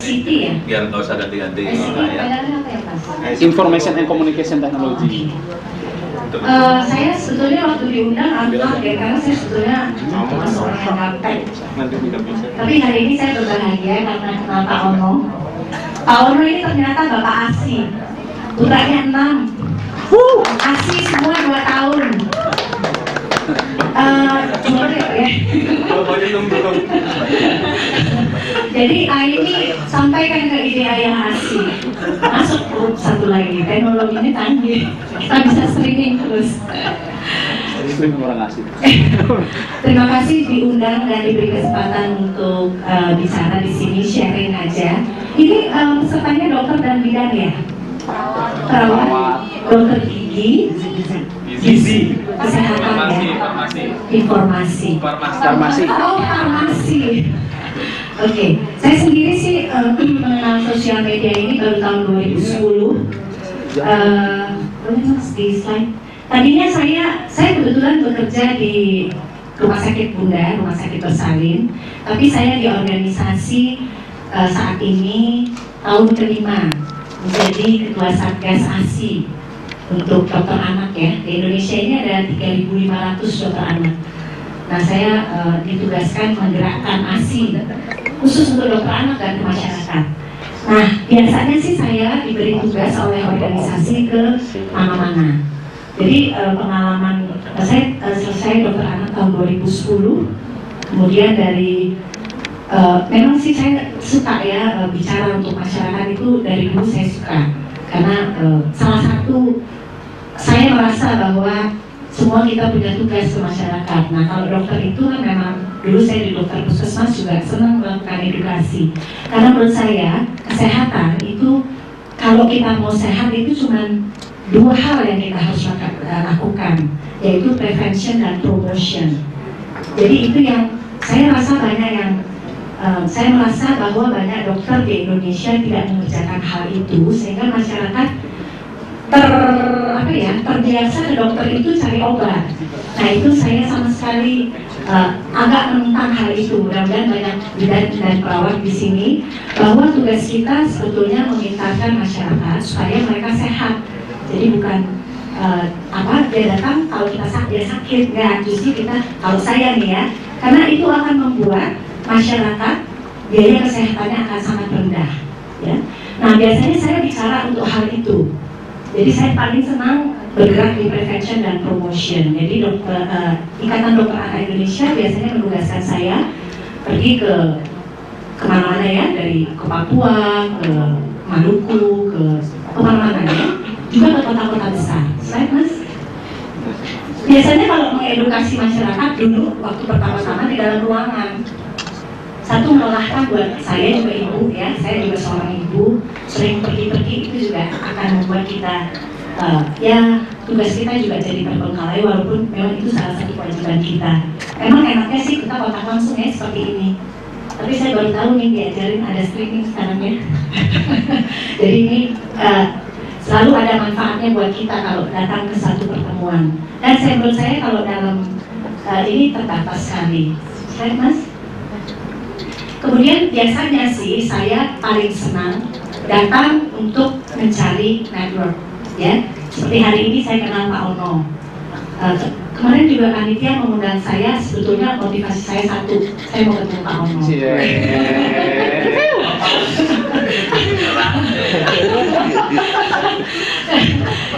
Siti ya? Biar nggak usah ganti-ganti. Information and Communication Technology. Saya sebetulnya waktu diundang agak ya, karena saya sebetulnya cuma seorang yang gaptek. Tapi hari ini saya berbahagia karena kenal Pak Ono. Pak Ono ini ternyata Bapak ASI, putranya 6, ASI semua 2 tahun. Jadi ini sampaikan ke ide ayah ASI, masuk grup satu lagi, teknologi ini canggih, kita bisa streaming terus. Terima kasih diundang dan diberi kesempatan untuk bicara di sini, sharing aja. Ini pesertanya dokter dan bidan ya, perawat, dokter gigi, kesehatan ya, informasi. Oh, farmasi. Oke, saya sendiri sih mengenal sosial media ini baru tahun 2010. Di slide. Tadinya saya kebetulan bekerja di Rumah Sakit Bunda, Rumah Sakit Bersalin, tapi saya di organisasi saat ini tahun kelima menjadi Ketua Satgas ASI untuk dokter anak ya. Di Indonesia ini ada 3.500 dokter anak. Nah, saya ditugaskan menggerakkan ASI khusus untuk dokter anak dan masyarakat. Nah, biasanya sih saya diberi tugas oleh organisasi ke mana-mana. Jadi pengalaman saya selesai dokter anak tahun 2010. Kemudian dari memang sih saya suka ya bicara untuk masyarakat, itu dari dulu saya suka. Karena salah satu saya merasa bahwa semua kita punya tugas ke masyarakat. Nah, kalau dokter itu kan memang dulu saya di dokter puskesmas juga senang melakukan edukasi. Karena menurut saya kesehatan itu, kalau kita mau sehat itu cuma 2 hal yang kita harus lakukan, yaitu prevention dan promotion. Jadi itu yang saya rasa banyak yang saya merasa bahwa banyak dokter di Indonesia tidak mengerjakan hal itu, sehingga masyarakat terbiasa ke dokter itu cari obat. Nah, itu saya sama sekali agak menentang hal itu. Mudah-mudahan banyak bidan dan perawat di sini bahwa tugas kita sebetulnya memintakan masyarakat supaya mereka sehat. Jadi bukan dia datang kalau kita sakit, nggak, justru kita, kalau saya nih ya, karena itu akan membuat masyarakat biaya kesehatannya akan sangat rendah ya. Nah, biasanya saya bicara untuk hal itu. Jadi saya paling senang bergerak di prevention dan promotion. Jadi Ikatan Dokter Anak Indonesia biasanya menugaskan saya pergi ke kemana-mana ya, dari ke Papua, ke Maluku, ke kemana-mana ya, juga ke kota-kota besar. Slide Mas. Biasanya kalau mengedukasi masyarakat dulu waktu pertama-tama di dalam ruangan, satu melelahkan buat saya juga ibu ya, saya juga seorang ibu, sering pergi-pergi, itu juga akan membuat kita ya tugas kita juga jadi terbengkalai, walaupun memang itu salah satu kewajiban kita. Emang enaknya sih kita kontak langsung ya seperti ini, tapi saya baru tahu nih diajarin ada streaming sekarang ya. Jadi ini selalu ada manfaatnya buat kita kalau datang ke satu pertemuan. Dan menurut saya kalau dalam ini terbatas sekali. Slide Mas. Kemudian biasanya sih saya paling senang datang untuk mencari network ya. Seperti hari ini saya kenal Pak Ono. Kemarin juga panitia mengundang saya, sebetulnya motivasi saya satu, saya mau ketemu Pak Ono.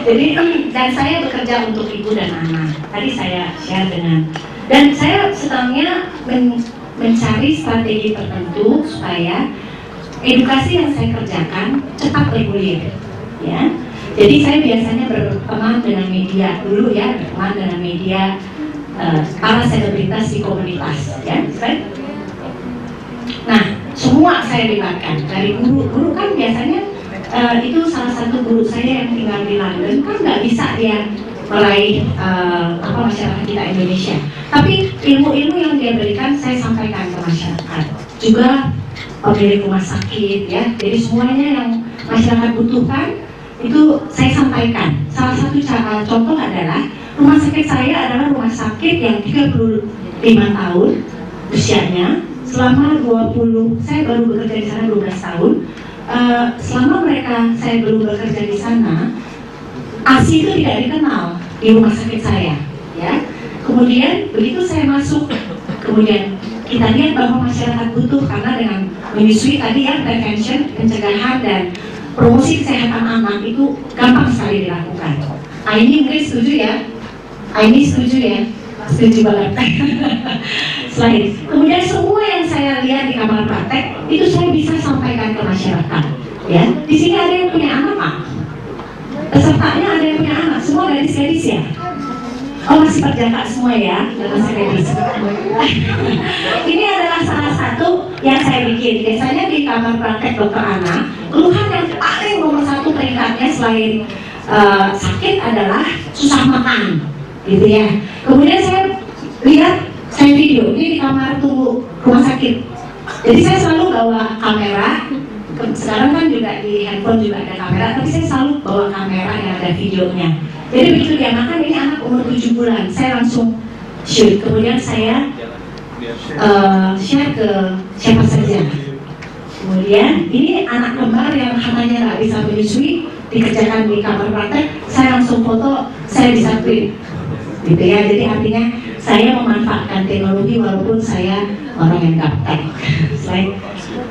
Jadi dan saya bekerja untuk ibu dan anak. Tadi saya share dan saya senangnya mencari strategi tertentu supaya edukasi yang saya kerjakan cepat reguler ya. Jadi saya biasanya berteman dengan media dulu ya, berteman dengan media para selebritas di komunitas ya. Nah, semua saya libatkan, dari guru kan biasanya itu salah satu guru saya yang tinggal di London, kan nggak bisa dia meraih masyarakat kita Indonesia. Tapi ilmu-ilmu yang dia berikan saya sampaikan ke masyarakat. Juga pemilik rumah sakit ya. Jadi semuanya yang masyarakat butuhkan itu saya sampaikan. Salah satu contoh adalah rumah sakit saya adalah rumah sakit yang 35 tahun usianya, selama 20, saya baru bekerja di sana 12 tahun. Selama saya belum bekerja di sana, ASI itu tidak dikenal di rumah sakit saya, ya. Kemudian begitu saya masuk, kemudian kita lihat bahwa masyarakat butuh, karena dengan menyusui tadi ya, prevention, pencegahan dan promosi kesehatan anak itu gampang sekali dilakukan. Ini mungkin setuju ya? Ini setuju ya? Setuju banget. Selain kemudian semua yang saya lihat di kamar praktek itu saya bisa sampaikan ke masyarakat. Ya, di sini ada yang punya anak, Pak. Pesertanya ada yang punya anak, semua gadis-gadis ya. Oh, masih perjaka semua ya, masih gadis. Ini adalah salah satu yang saya bikin. Biasanya di kamar praktek dokter anak, keluhan yang paling nomor satu peringkatnya selain sakit adalah susah makan, gitu ya. Kemudian saya video ini di kamar tunggu rumah sakit. Jadi saya selalu bawa kamera. Sekarang kan juga di handphone juga ada kamera, tapi saya selalu bawa kamera yang ada videonya. Jadi begitu dia makan, ini anak umur 7 bulan, saya langsung shoot. Kemudian saya share ke siapa saja. Kemudian ini anak kembar yang hamilnya nggak bisa menyusui, dikerjakan di kamar praktek, saya langsung foto, saya bisa print, gitu ya. Jadi artinya saya memanfaatkan teknologi walaupun saya orang yang gaptek. Selain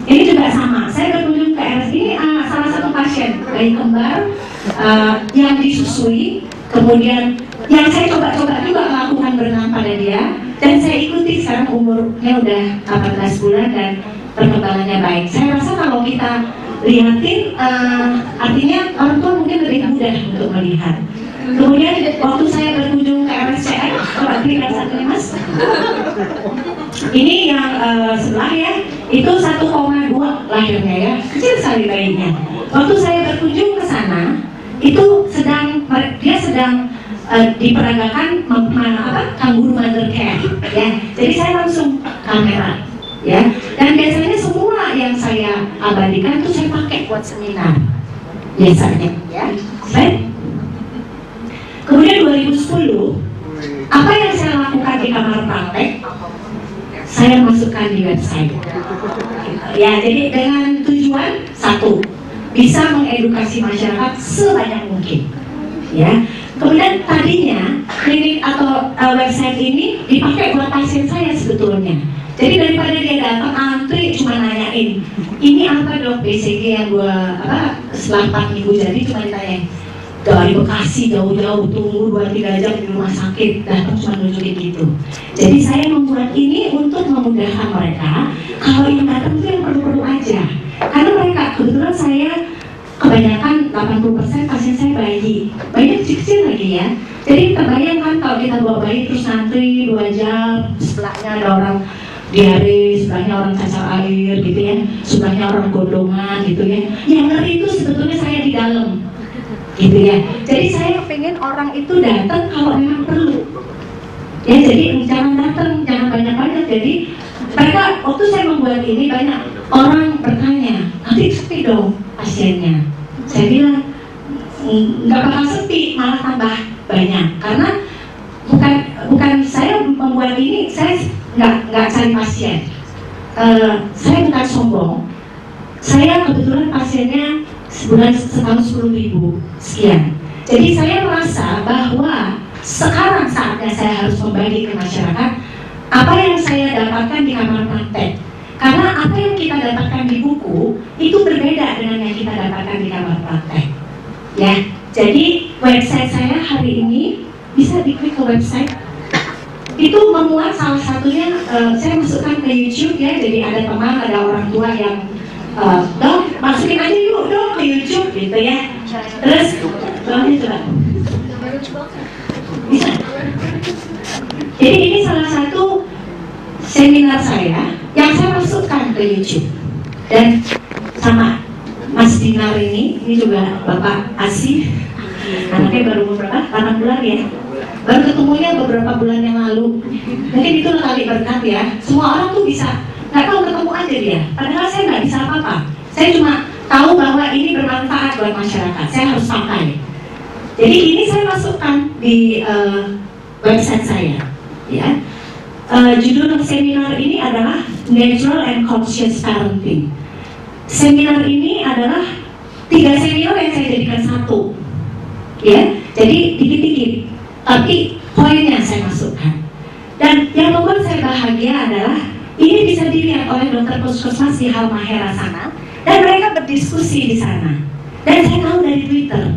ini juga sama, saya berkunjung ke RS ini salah satu pasien bayi kembar yang disusui, kemudian yang saya coba-coba juga melakukan berenang pada dia, dan saya ikuti. Sekarang umurnya udah 18 bulan dan perkembangannya baik. Saya rasa kalau kita lihatin, artinya orang tua mungkin lebih mudah untuk melihat. Kemudian waktu saya berkunjung ke RSCM, coba klik satunya Mas. Ini yang sebelah ya, itu 1,2 lahirnya ya, kecil sekali bayinya. Waktu saya berkunjung ke sana, itu dia sedang diperagakan kangguru mother care, ya. Jadi saya langsung kamera, ya. Dan biasanya semua yang saya abadikan itu saya pakai buat seminar, biasanya, ya. Slide. Kemudian 2010, apa yang saya lakukan di kamar praktek, saya masukkan di website. Ya, jadi dengan tujuan satu, bisa mengedukasi masyarakat sebanyak mungkin. Ya. Kemudian tadinya klinik atau website ini dipakai buat pasien saya sebetulnya. Jadi daripada dia datang antri cuma nanyain, ini apa dok BCG yang setelah 4 minggu jadi cuma ditanyain. Dari Bekasi jauh-jauh tunggu 2-3 jam di rumah sakit, datang cuma nunjukin gitu. Jadi saya membuat ini untuk memudahkan mereka. Kalau yang datang itu yang perlu-perlu aja. Karena mereka, kebetulan saya kebanyakan 80% pasien saya bayi kecil-kecil lagi ya. Jadi terbayangkan kalau kita bawa bayi terus ngantri 2 jam, sebelahnya ada orang diare, sebelahnya orang cacar air gitu ya, sebelahnya orang gondongan gitu ya. Yang ngeri itu sebetulnya saya di dalam. Gitu ya. Jadi saya pengen orang itu datang kalau memang perlu. Ya, jadi jangan datang, jangan banyak-banyak. Jadi mereka waktu saya membuat ini banyak orang bertanya, nanti sepi dong pasiennya. Saya bilang nggak bakal sepi, malah tambah banyak. Karena bukan saya membuat ini, saya nggak cari pasien. Saya bukan sombong. Saya kebetulan pasiennya sebulan setahun 10.000 sekian. Jadi saya merasa bahwa sekarang saatnya saya harus membagi ke masyarakat apa yang saya dapatkan di kamar praktek. Karena apa yang kita dapatkan di buku itu berbeda dengan yang kita dapatkan di kamar praktek. Ya, jadi website saya hari ini bisa diklik ke website. Itu memuat salah satunya saya masukkan ke YouTube ya. Jadi ada teman, ada orang tua yang dok, masukin aja yuk dong ke YouTube gitu ya. Terus, bawahnya coba. Bisa. Jadi ini salah satu seminar saya yang saya masukkan ke YouTube. Dan sama Mas Dinar ini juga Bapak Asih, anaknya baru berapa? 8 bulan ya. Baru ketemunya beberapa bulan yang lalu. Mungkin itu kali berkat ya. Semua orang tuh bisa nggak tahu ketemu aja dia, padahal saya nggak bisa apa-apa. Saya cuma tahu bahwa ini bermanfaat buat masyarakat, saya harus pakai. Jadi ini saya masukkan di website saya. Ya, judul seminar ini adalah Natural and Conscious Parenting. Seminar ini adalah 3 seminar yang saya jadikan satu, ya. Jadi dikit-dikit, tapi poinnya saya masukkan. Dan yang membuat saya bahagia adalah ini bisa dilihat oleh dokter puskesmas di Halmahera sana, dan mereka berdiskusi di sana. Dan saya tahu dari Twitter,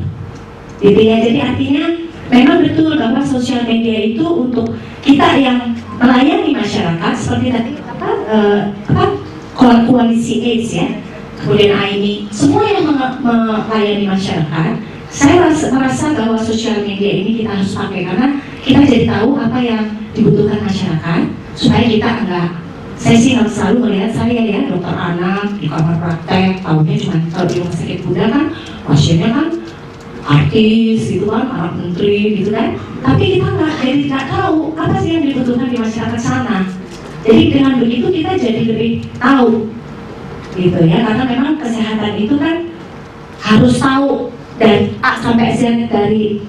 gitu ya. Jadi artinya memang betul bahwa sosial media itu untuk kita yang melayani masyarakat, seperti tadi koalisi AIDS ya, kemudian AIMI, semua yang melayani masyarakat. Saya merasa bahwa sosial media ini kita harus pakai karena kita jadi tahu apa yang dibutuhkan masyarakat, supaya kita enggak. Saya sih harus selalu melihat saya ya, dokter anak di kamar praktek, tahunya cuma kalau di rumah sakit Bunda kan pasiennya kan artis gitu kan, anak menteri gitu kan, tapi kita nggak tahu apa sih yang dibutuhkan di masyarakat sana. Jadi dengan begitu kita jadi lebih tahu gitu ya, karena memang kesehatan itu kan harus tahu dari A sampai Z, dari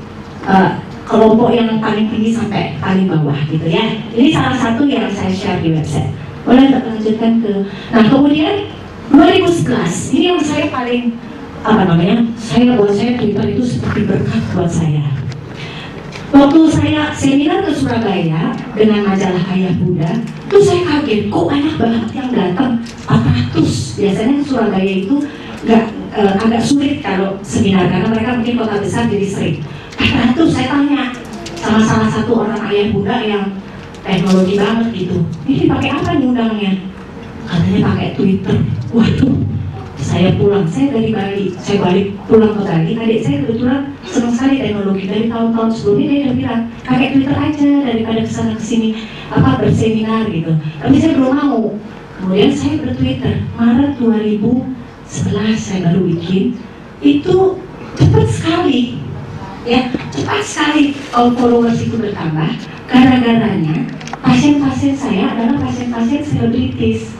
kelompok yang paling tinggi sampai paling bawah gitu ya. Ini salah satu yang saya share di website. Boleh lanjutkan ke, nah kemudian 2011 ini yang saya paling buat saya Twitter itu seperti berkat buat saya. Waktu saya seminar ke Surabaya dengan majalah Ayah Bunda, itu saya kaget, kok banyak banget yang datang, 400. Biasanya Surabaya itu agak sulit kalau seminar, karena mereka mungkin kota besar jadi sering. 400, saya tanya sama salah satu orang Ayah Bunda yang teknologi banget gitu, ini pakai apa undangnya? Katanya pakai Twitter. Waduh, saya pulang, saya dari Bali, saya balik pulang ke Bali. Adik saya kebetulan senang sekali teknologi, dari tahun-tahun sebelumnya dia udah bilang pakai Twitter aja daripada kesana kesini berseminar gitu. Tapi saya belum mau. Kemudian saya bertwitter Maret 2011 saya baru bikin. Itu cepat sekali ya, cepat sekali followers itu bertambah. Gara-garanya pasien-pasien saya adalah pasien-pasien selebritis,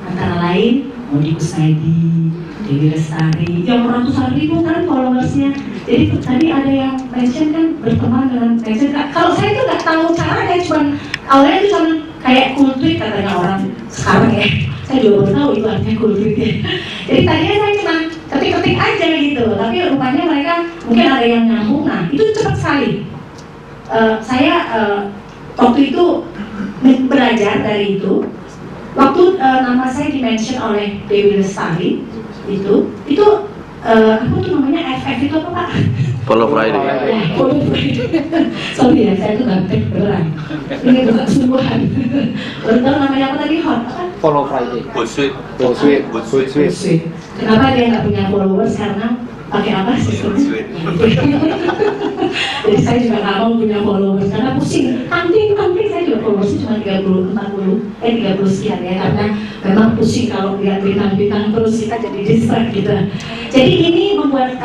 antara lain Modi Kusnaidi, Dewi Lestari, yang ratusan ribu kan followersnya. Jadi tadi ada yang mention kan berteman dengan mention. Kalau saya itu nggak tahu caranya, awalnya itu cuma kayak cool tweet katanya orang sekarang ya. Saya juga baru tahu itu artinya cool tweet ya. Jadi tadinya saya cuma ketik-ketik aja gitu, tapi rupanya mereka mungkin ada yang nyambung. Nah itu cepat sekali. Saya waktu itu belajar dari itu. Waktu nama saya dimention oleh Dewi Lestari itu apa tuh namanya, FF itu apa Pak? Follow Friday. Ya, Follow Friday. Sorry ya, saya tuh gak beneran. Ini bukan sungguhan. Baru tahu namanya apa tadi, hot apa? Follow Friday. Sweet. Kenapa dia nggak punya followers? Karena pakai apa sistemnya? Jadi saya juga nggak mau punya followers karena pusing. Nanti saya juga followersnya cuma 30 sekian ya, karena memang pusing kalau lihat bintang-bintang terus kita jadi distract gitu. Jadi ini membuat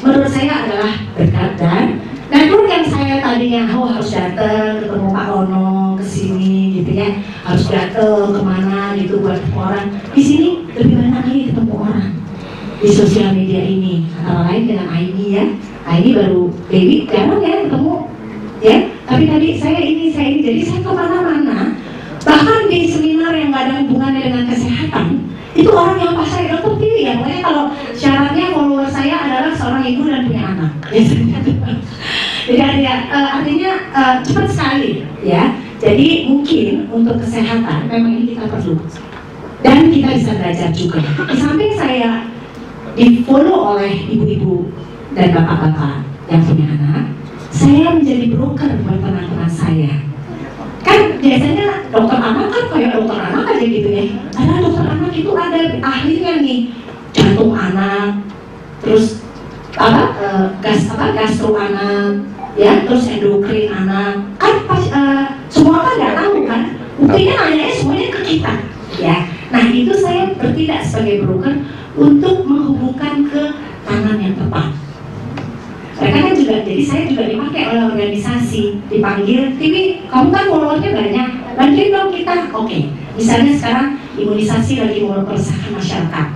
menurut saya adalah berkat. Dan network yang saya tadinya harus datang ketemu Pak Ono kesini gitu ya, harus datang kemana gitu buat orang, di sini lebih banyak lagi ketemu orang di sosial media ini, antara lain dengan Aini ya. Aini baru Dewi jarang ya ketemu ya, tapi tadi saya ini, jadi saya kemana-mana, bahkan di seminar yang nggak ada hubungannya dengan kesehatan, itu orang yang pas saya dokter pilih ya, pokoknya kalau syaratnya follower saya adalah seorang ibu dan punya anak. Jadi artinya cepat sekali ya. Jadi mungkin untuk kesehatan memang ini kita perlu, dan kita bisa belajar juga. Di samping saya di-follow oleh ibu-ibu dan bapak-bapak yang punya anak, saya menjadi broker buat teman-teman saya. Kan biasanya dokter anak kan kayak dokter anak aja gitu ya. Karena dokter anak itu ada ahlinya nih, jantung anak, terus gastro anak, ya, terus endokrin anak. Kan semua kan nggak tahu kan. Buktinya nanya semuanya ke kita, ya. Nah itu saya bertindak sebagai broker untuk menghubungkan ke tangan yang tepat. Mereka kan juga, jadi saya juga dipakai oleh organisasi, dipanggil, TV, kamu kan followernya banyak, bantuin dong kita. Oke. Misalnya sekarang imunisasi lagi meresahkan masyarakat.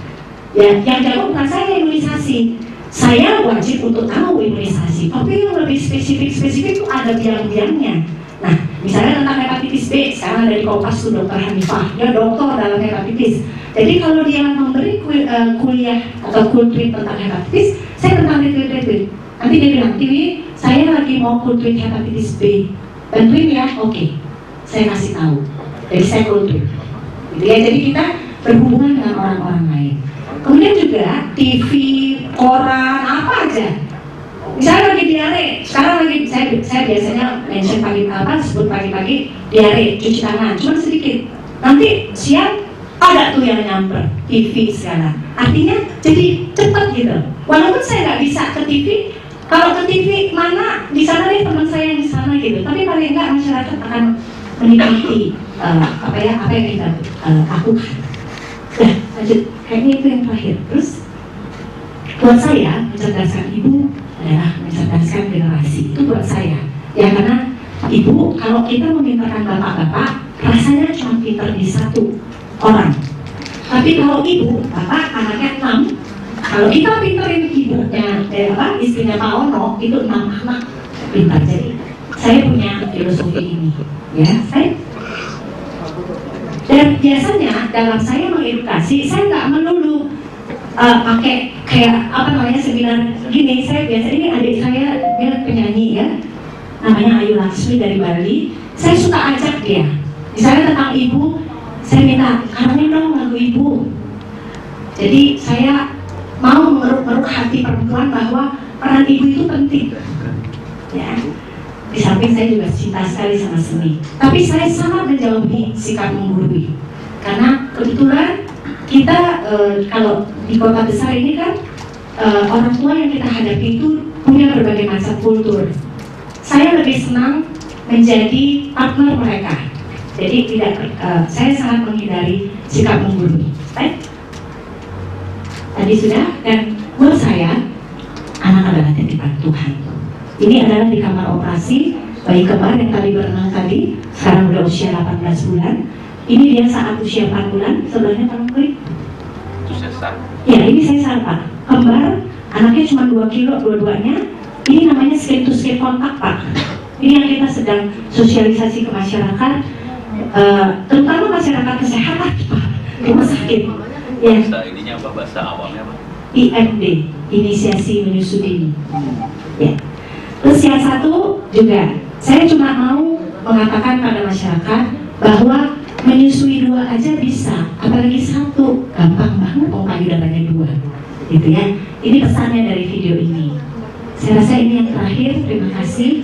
Ya, yang jago bukan saya imunisasi. Saya wajib untuk tahu imunisasi, tapi yang lebih spesifik itu ada biang-biangnya. Nah, misalnya tentang hepatitis B, sekarang ada di Kompas tuh Dr. Hanifah, dia dokter dalam hepatitis. Jadi kalau dia memberi kuliah atau kultweet tentang hepatitis, saya tentang retweet. Nanti dia bilang, Tiwi, saya lagi mau kultweet hepatitis B, bantuin ya, oke. Saya kasih tahu, jadi saya kultweet. Gitu ya, jadi kita berhubungan dengan orang-orang lain. Kemudian juga TV, koran, apa aja. Misalnya lagi diare, sekarang lagi saya biasanya mention sebut pagi-pagi diare, cuci tangan, cuma sedikit. Nanti siang ada tuh yang nyamper TV sekarang. Artinya jadi cepat gitu. Walaupun saya nggak bisa ke TV, kalau ke TV mana di sana deh teman saya yang di sana gitu. Tapi paling nggak masyarakat akan menikmati apa yang kita lakukan. Nah, lanjut. Kayaknya itu yang terakhir. Terus buat saya mencerdaskan ibu adalah mencerdaskan generasi. Itu buat saya. Ya karena ibu kalau kita memintakan bapak-bapak, rasanya cuma pintar di satu orang. Tapi kalau ibu, bapak anaknya 6. Kalau kita pinterin ibunya, istrinya Pak Ono, itu 6 anak pintar. Jadi saya punya filosofi ini. Ya, dan biasanya dalam saya mengedukasi, saya nggak melulu pakai kayak seminar gini. Saya biasa ini adik saya dia penyanyi ya, namanya Ayu Laksmi dari Bali. Saya suka ajak dia, misalnya tentang ibu, saya minta karangin dong lagu ibu. Jadi saya mau mengeruk hati perempuan bahwa peran ibu itu penting. Ya. Di samping saya juga cinta sekali sama seni, tapi saya sangat menjauhi sikap menggurui. Karena kebetulan kita kalau di kota besar ini kan orang tua yang kita hadapi itu punya berbagai macam kultur. Saya lebih senang menjadi partner mereka. Jadi saya sangat menghindari sikap menggurui. Tadi sudah, dan buat saya anak adalah titipan Tuhan. Ini adalah di kamar operasi bayi kembar yang tadi berenang tadi, sekarang udah usia 18 bulan. Ini dia saat usia 4 bulan, sebelahnya Pak Klik. Itu sesar. Ya, ini saya saat Pak. Kembar, anaknya cuma 2 kilo dua-duanya. Ini namanya skin to skin kontak Pak. Ini yang kita sedang sosialisasi ke masyarakat, terutama masyarakat kesehatan Pak, rumah sakit. Ya. Ininya apa, bahasa awamnya Pak? IMD, inisiasi menyusui. Ya. Terus yang satu juga, saya cuma mau mengatakan pada masyarakat bahwa menyusui 2 aja bisa, apalagi 1, gampang banget, payudaranya 2, gitu ya. Ini pesannya dari video ini. Saya rasa ini yang terakhir. Terima kasih.